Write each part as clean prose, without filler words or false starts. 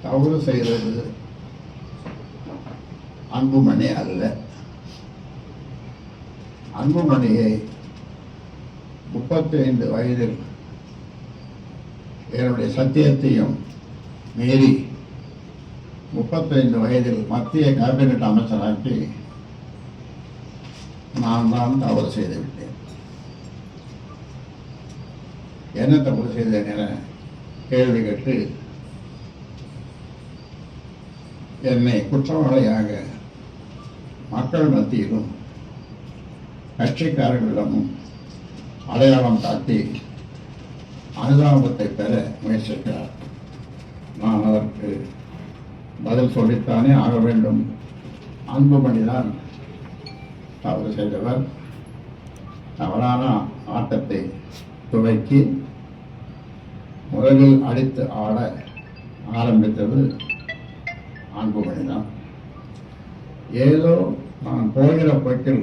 தவறு செய்தது அன்புமணி அல்ல. அன்புமணியை 35 வயதில் என்னுடைய சத்தியத்தையும் மீறி 35 வயதில் மத்திய கேபினட் அமைச்சராக்கி நான் தான் தவறு செய்துவிட்டேன். என்ன தவறு செய்தேன் என கேள்வி கேட்டு என்னை குற்றவாளியாக மக்கள் மத்தியிலும் கட்சிக்காரர்களிடமும் அடையாளம் காட்டி அனுதாபத்தை பெற முயற்சிக்கிறார். நான் அதற்கு பதில் சொல்லித்தானே ஆக வேண்டும். அன்புமணிதான் தவறு செய்தவர். தவறான ஆட்டத்தை துவக்கி முதலில் அடித்து ஆட ஆரம்பித்தது அன்புமணிதான். ஏதோ நான் போகிற போக்கில்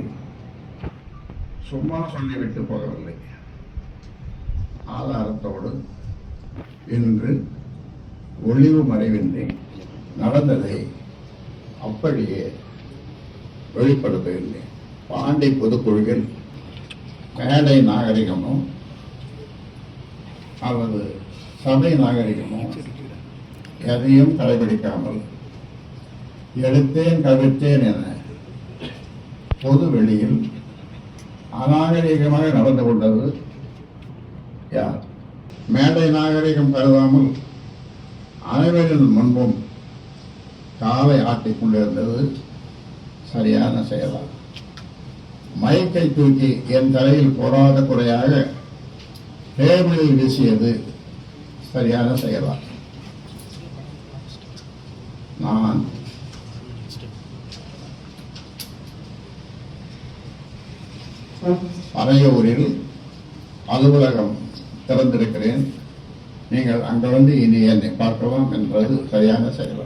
சும்மா சொல்லிவிட்டு போகவில்லை. ஆதாரத்தோடு இன்று ஒளிவு மறைவின்றி நடந்ததை அப்படியே வெளிப்படுத்தவில்லை. பாண்டி பொதுக்குழுவில் மேடை நாகரிகமோ அல்லது சபை நாகரிகமோ எதையும் கடைபிடிக்காமல் எடுத்தேன் கவிழ்த்தேன் என பொது வெளியில் அநாகரிகமாக நடந்து கொண்டது யார்? மேடை நாகரிகம் கருதாமல் அனைவரின் முன்பும் காலை ஆட்டிக் கொண்டிருந்தது சரியான செயலா? மைக்கை தூக்கி என் தலையில் போடாத குறையாக டேபிளில் வீசியது சரியான செயலா? நான் பனையூரில் அலுவலகம் திறந்திருக்கிறேன். நீங்கள் அங்கு வந்து இனி என்னை பார்க்கலாம் என்பது சரியான செயலா?